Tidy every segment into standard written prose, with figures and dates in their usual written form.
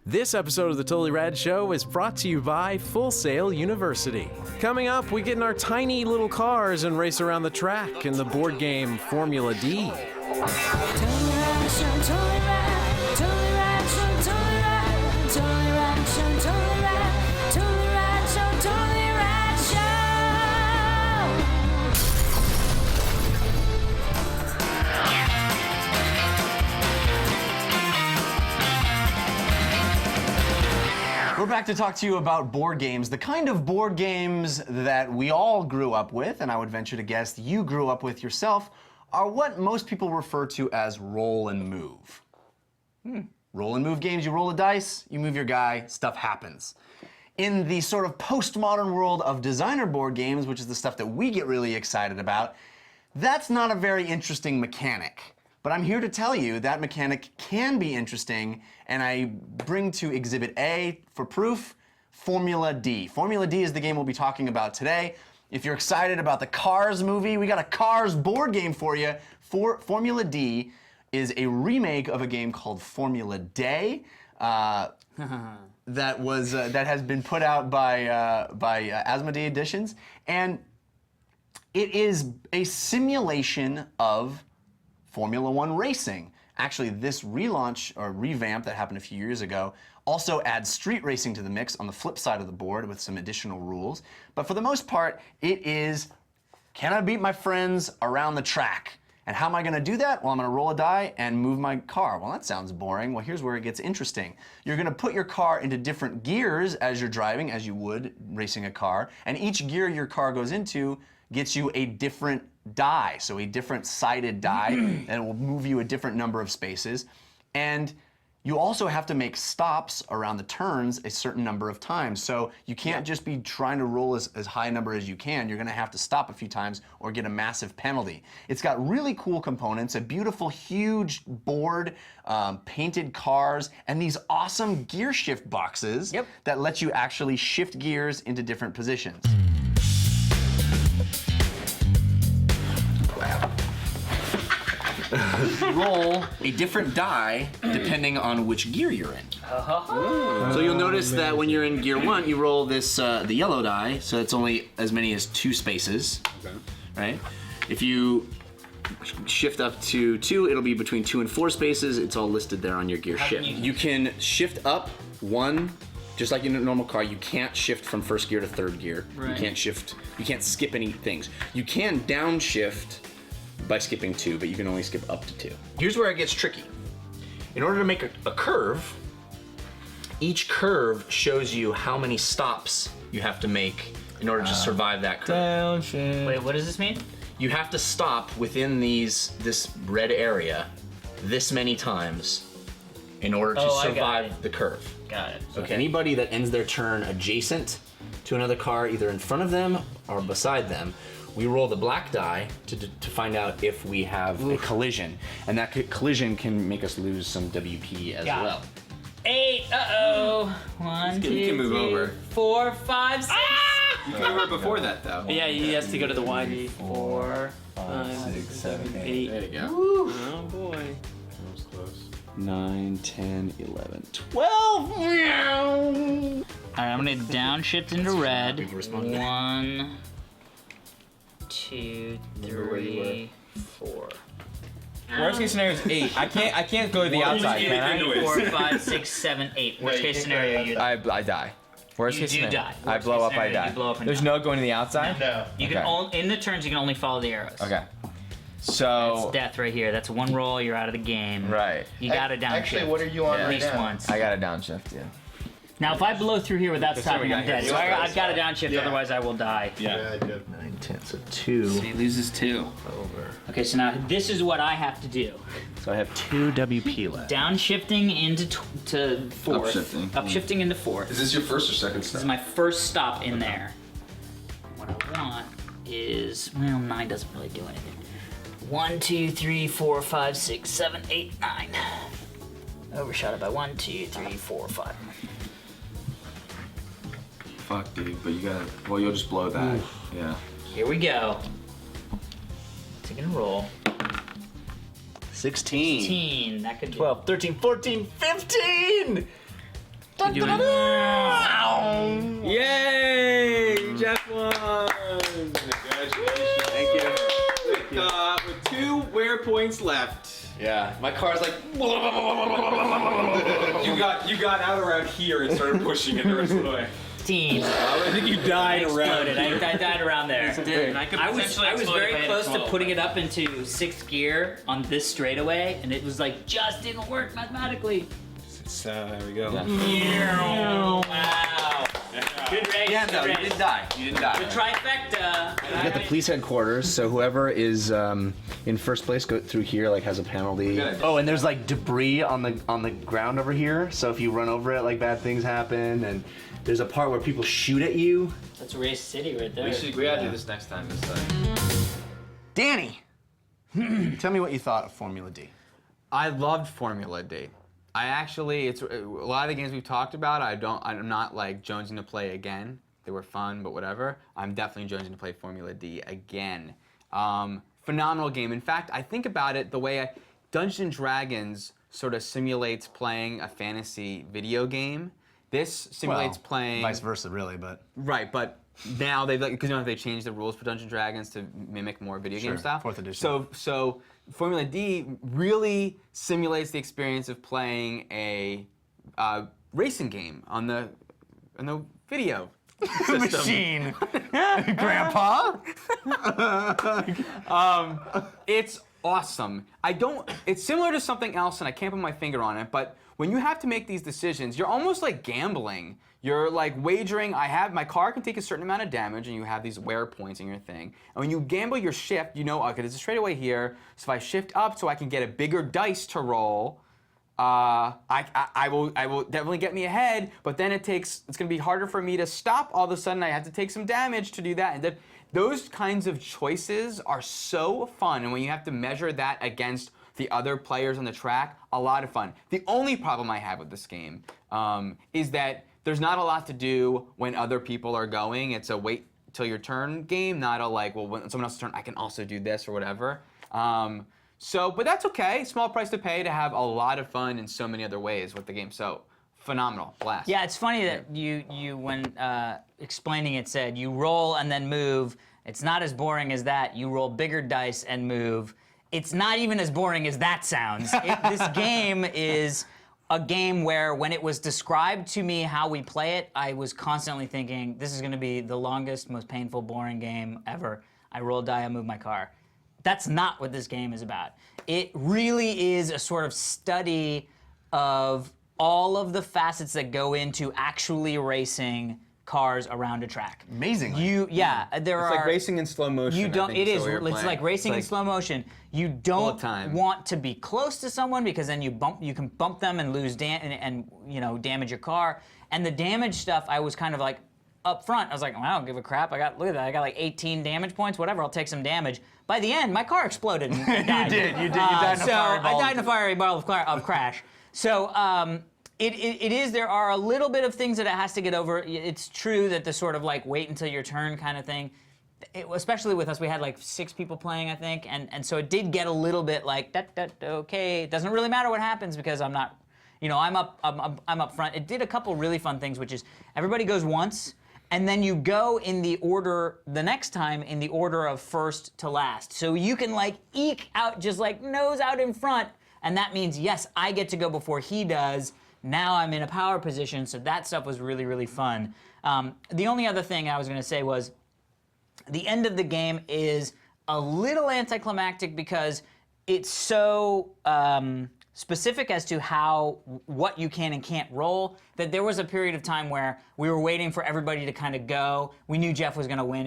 This episode of the Totally Rad Show is brought to you by Full Sail University. Coming up, we get in our tiny little cars and race around the track in the board game Formula D. We're back to talk to you about board games, the kind of board games that we all grew up with, and I would venture to guess you grew up with yourself, are what most people refer to as roll and move. Roll and move games, you roll a dice, you move your guy, stuff happens. In the sort of postmodern world of designer board games, which is the stuff that we get really excited about, that's not a very interesting mechanic. But I'm here to tell you that mechanic can be interesting, and I bring to Exhibit A for proof, Formula D. Formula D is the game we'll be talking about today. If you're excited about the Cars movie, we got a Cars board game for you. Formula D is a remake of a game called Formula Day that has been put out by Asmodee Editions, and it is a simulation of Formula One racing. Actually, this relaunch or revamp that happened a few years ago also adds street racing to the mix on the flip side of the board with some additional rules. But for the most part, it is, can I beat my friends around the track? And how am I gonna do that? Well, I'm gonna roll a die and move my car. Well, that sounds boring. Well, here's where it gets interesting. You're gonna put your car into different gears as you're driving, as you would racing a car. And each gear your car goes into gets you a different die, so a different sided die, and it will move you a different number of spaces. And you also have to make stops around the turns a certain number of times. So you can't just be trying to roll as high a number as you can. You're gonna have to stop a few times or get a massive penalty. It's got really cool components, a beautiful, huge board, painted cars, and these awesome gear shift boxes that let you actually shift gears into different positions. Roll a different die depending on which gear you're in. So you'll notice that when you're in gear 1, you roll this the yellow die, so it's only as many as 2 spaces, right? If you shift up to 2, it'll be between 2 and 4 spaces. It's all listed there on your gear shift. You can shift up 1. Just like in a normal car, you can't shift from first gear to third gear. You can't shift, you can't skip any things. You can downshift by skipping 2, but you can only skip up to 2. Here's where it gets tricky. In order to make a curve, each curve shows you how many stops you have to make in order to survive that curve. Downshift. Wait, what does this mean? You have to stop within this red area this many times in order to survive the curve. Got it. So anybody that ends their turn adjacent to another car, either in front of them or beside them, we roll the black die to find out if we have a collision. And that collision can make us lose some WP as well. 8, 1, 2, You can move 3, over. 4, 5, 6. We were before that though. Yeah, he has to go to the wide. 4, 5, 6, 7, 8. There you go. Oh boy. That was close. 9, 10, 11, 12. Alright, I'm gonna downshift into red. 1, 2, 3, 4. Worst case scenario is 8. I can't go to the outside, can I? 4, 5, 6, 7, 8. Worst case scenario, you die. I die. Worst You case do scenario. die. I Worst blow case up, I scenario, die. you blow up and There's die. no going to the outside? No. You can in the turns you can only follow the arrows. Okay. That's So, death right here. That's one roll, you're out of the game. right. You gotta downshift. Actually, what are you on at right least now? once. I got a downshift, yeah. Now, if I blow through here without That's what we stopping, I'm got here. dead. So I've got to downshift, otherwise I will die. Yeah, I did. 9, 10, so 2. He loses 2. Over. Okay, so now this is what I have to do. So I have 2 WP left. Downshifting into to fourth. Upshifting. Upshifting into fourth. Is this your first or second This step? is my first stop in there. What I want is, well, 9 doesn't really do anything. 1, 2, 3, 4, 5, 6, 7, 8, 9. Overshot it by 1, 2, 3, 4, 5. Fuck, dude, but you gotta. Well, you'll just blow that. Yeah. Here we go. Taking a roll. 16. 16. That could be 12, 13, 14, 15! Dun, dun, dun, dun. Yay! Jeff won! Congratulations. Thank you. With 2 wear points left. Yeah, my car's like. You got out around here and started pushing it the rest of the way. 15. I think you I died exploded. I died around there. I was potentially very explode if I had close to 12, putting it up into 6th gear on this straightaway, and it was like just didn't work mathematically. There we go. Wow. Good race. Yeah, no, good you race. didn't die. You didn't die. The trifecta. We got the police headquarters, so whoever is in first place go through here, like has a penalty. Oh, and there's like debris on the ground over here. So if you run over it, like bad things happen. And there's a part where people shoot at you. That's Race City right there. We gotta do this next time. This time. Danny, tell me what you thought of Formula D. I loved Formula D. I actually, it's a lot of the games we've talked about. I'm not like jonesing to play again. They were fun, but whatever. I'm definitely jonesing to play Formula D again. Phenomenal game. In fact, I think about it the way Dungeons & Dragons sort of simulates playing a fantasy video game. This simulates playing Vice versa, really, but. right, but now because they changed the rules for Dungeons & Dragons to mimic more video game style. 4th edition. So Formula D really simulates the experience of playing a racing game on the video system. Machine. Grandpa. It's awesome. It's similar to something else, and I can't put my finger on it, but when you have to make these decisions, you're almost like gambling. You're like wagering, my car can take a certain amount of damage, and you have these wear points in your thing. And when you gamble your shift, you know, okay, there's a straightaway here, so if I shift up so I can get a bigger dice to roll, I will definitely get me ahead, but then it's gonna be harder for me to stop. All of a sudden, I have to take some damage to do that. And those kinds of choices are so fun, and when you have to measure that against the other players on the track, a lot of fun. The only problem I have with this game is that there's not a lot to do when other people are going. It's a wait till your turn game, not a like, well, when someone else's turn, I can also do this or whatever. But that's okay. Small price to pay to have a lot of fun in so many other ways with the game. So phenomenal, blast. Yeah, it's funny that you when explaining it said you roll and then move. It's not as boring as that. You roll bigger dice and move. It's not even as boring as that sounds. This game is a game where when it was described to me how we play it, I was constantly thinking, this is gonna be the longest, most painful, boring game ever. I roll a die, I move my car. That's not what this game is about. It really is a sort of study of all of the facets that go into actually racing cars around a track. Amazingly. There It's are like racing in slow motion. you don't. I think, It is is. what you're It's playing. like racing in slow motion. You All don't the time. want to be close to someone because then you can bump them and lose and damage your car. And the damage stuff, I was kind of like up front. I was like, well, I don't give a crap. Look at that. I got like 18 damage points. Whatever. I'll take some damage. By the end, my car exploded and died. You did. You died in a fireball. I died in a fireball of crash. So. It is, there are a little bit of things that it has to get over. It's true that the sort of like wait until your turn kind of thing, especially with us, we had like 6 people playing, I think, and so it did get a little bit like, okay, it doesn't really matter what happens because I'm not, I'm up front. It did a couple really fun things, which is everybody goes once, and then you go in the order, the next time, in the order of first to last. So you can like eke out, just like nose out in front, and that means, yes, I get to go before he does. Now I'm in a power position, so that stuff was really, really fun. The only other thing I was going to say was the end of the game is a little anticlimactic because it's so specific as to what you can and can't roll that there was a period of time where we were waiting for everybody to kind of go. We knew Jeff was going to win.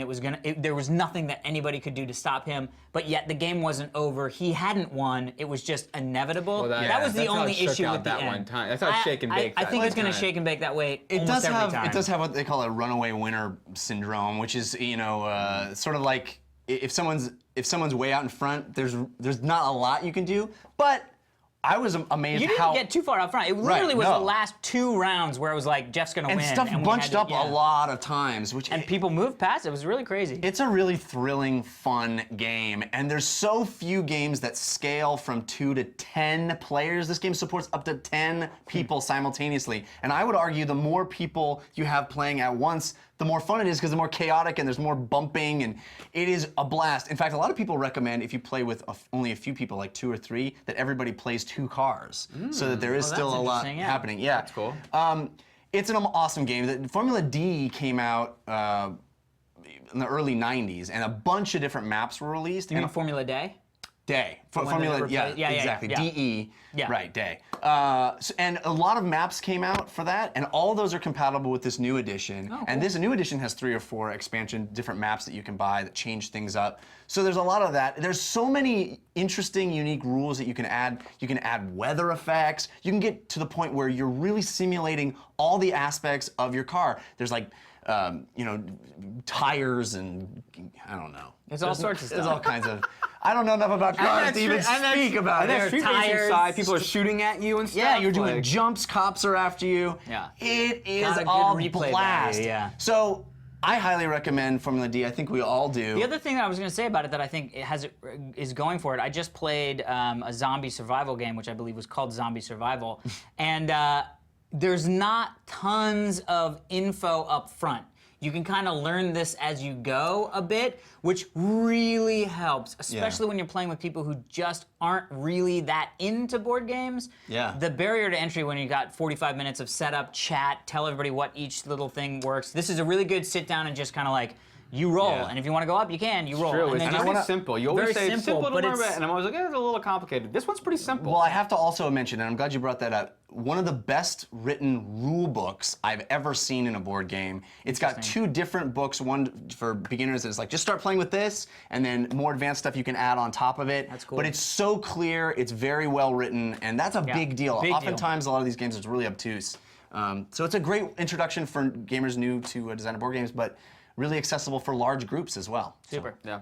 There was nothing that anybody could do to stop him, but yet the game wasn't over. He hadn't won. It was just inevitable. Well, that was the that's how only it shook issue out with the that end. one time. That's how it shake and bake. I think it's going to time. shake and bake that way It almost does every have time. it does have what they call a runaway winner syndrome, which is sort of like if someone's way out in front, there's not a lot you can do, but I was amazed You didn't how get too far up front. It literally was no. the last 2 rounds where it was like Jeff's gonna and win. stuff we had bunched to- up yeah. a lot of times, And people moved past it. It was really crazy. It's a really thrilling, fun game, and there's so few games that scale from 2 to 10 players. This game supports up to 10 people simultaneously, and I would argue the more people you have playing at once, the more fun it is because the more chaotic and there's more bumping, and it is a blast. In fact, a lot of people recommend if you play with only a few people, like 2 or 3, that everybody plays 2 cars, so that there is that's still a lot interesting, yeah. happening. Yeah, That's cool. It's an awesome game. The Formula D came out in the early 90s, and a bunch of different maps were released. You mean and Formula Day? Day. one that Formula, never yeah, played- yeah, exactly. yeah. DE, Yeah. right, Day. And a lot of maps came out for that, and all of those are compatible with this new edition. Oh, and cool. this new edition has 3 or 4 expansion, different maps that you can buy that change things up. So there's a lot of that. There's so many interesting, unique rules that you can add. You can add weather effects. You can get to the point where you're really simulating all the aspects of your car. There's like, tires and I don't know. There's all sorts of There's stuff. all kinds of. I don't know enough about cars to even speak about And it. that street tires. racing side, people are shooting at you and stuff. Yeah, you're doing like- jumps, cops are after you. Yeah. It is Got a good a replay blast. value, yeah. So I highly recommend Formula D. I think we all do. The other thing that I was going to say about it that I think is going for it, I just played a zombie survival game, which I believe was called Zombie Survival, and there's not tons of info up front. You can kind of learn this as you go a bit, which really helps, especially when you're playing with people who just aren't really that into board games. Yeah. The barrier to entry when you got 45 minutes of setup, chat, tell everybody what each little thing works. This is a really good sit down and just kind of like, you roll. Yeah. And if you want to go up, you can. You roll. True, And it's then just just simple. You always very say it's simple, simple, to but learn it's- about, and I'm always like, it's a little complicated. This one's pretty simple. Well, I have to also mention, and I'm glad you brought that up, one of the best written rule books I've ever seen in a board game. It's got 2 different books, one for beginners that's like, just start playing with this, and then more advanced stuff you can add on top of it. That's cool. But it's so clear, it's very well written, and that's a big deal. big deal. Oftentimes, a lot of these games, it's really obtuse. So it's a great introduction for gamers new to design board games, but really accessible for large groups as well. Super. yeah.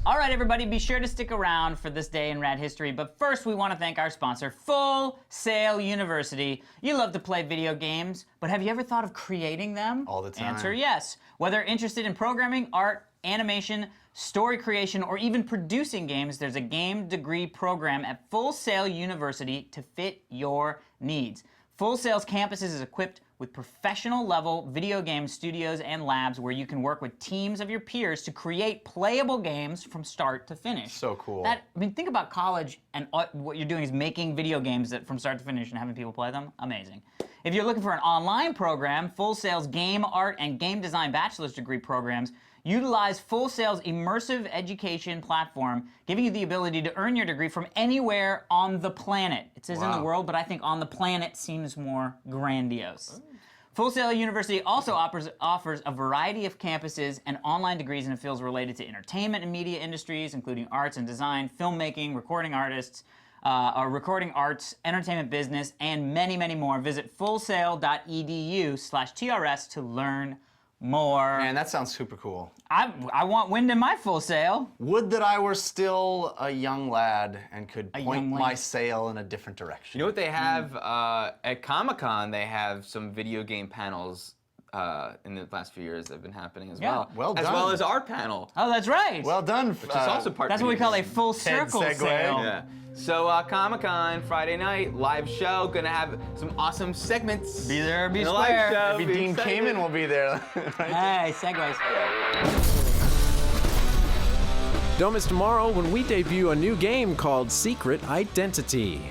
All right, everybody, be sure to stick around for this day in rad history. But first, we want to thank our sponsor, Full Sail University. You love to play video games, but have you ever thought of creating them? All the time. Answer yes. Whether interested in programming, art, animation, story creation, or even producing games, there's a game degree program at Full Sail University to fit your needs. Full Sail's campuses is equipped with professional level video game studios and labs where you can work with teams of your peers to create playable games from start to finish. So cool. Think about college and what you're doing is making video games that from start to finish and having people play them. Amazing. If you're looking for an online program, Full Sail's game art and game design bachelor's degree programs utilize Full Sail's immersive education platform, giving you the ability to earn your degree from anywhere on the planet. It says in the world, but I think on the planet seems more grandiose. Full Sail University also offers a variety of campuses and online degrees in the fields related to entertainment and media industries, including arts and design, filmmaking, recording artists, recording arts, entertainment business, and many, many more. Visit fullsail.edu/TRS to learn more. Man, that sounds super cool. I want wind in my Full Sail. Would that I were still a young lad and could point young my lad. sail in a different direction. You know what they have at Comic-Con? They have some video game panels in the last few years that have been happening as well. well As done. well as our panel, Oh, that's right. Well done. which is also part that's of what we video call a games. full circle segue. sail. Yeah. So Comic-Con Friday night live show, gonna have some awesome segments. Be there or be in the square. live show. Maybe Be Dean excited. Kamen will be there. Hey, segues. Don't miss tomorrow when we debut a new game called Secret Identity.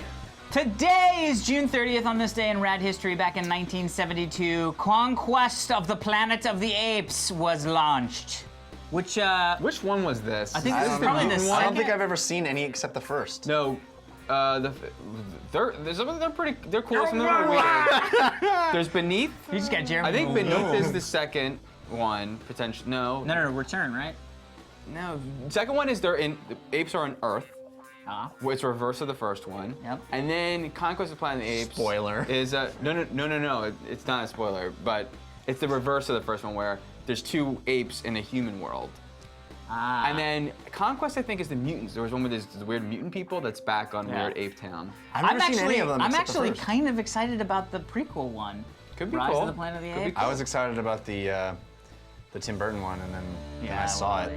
Today is June 30th. On this day in rad history, back in 1972, Conquest of the Planet of the Apes was launched. Which Which one was this? I think I this is don't probably know. the I don't second. think I've ever seen any except the first. No, they're cool. Some of them are weird. There's Beneath. You just got Jeremy. I think Lin. Beneath is the second one, potentially. No, No, Return, right? no. Second one is the apes are on Earth. Ah. It's a reverse of the first one. Yep. And then Conquest of the Planet of the Apes. Spoiler. Is no. It's not a spoiler, but it's the reverse of the first one where there's 2 apes in a human world. And then Conquest, I think, is the mutants. There was one where there's the weird mutant people that's back on Yeah. Weird Ape Town. I've never seen any of them. I'm except the actually first. kind of excited about the prequel one. Could be Rise cool. of the Planet of the Could be Apes. I was excited about the Tim Burton one, and then I saw it.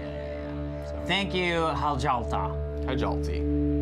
Thank you, Haljalta. Hajalti.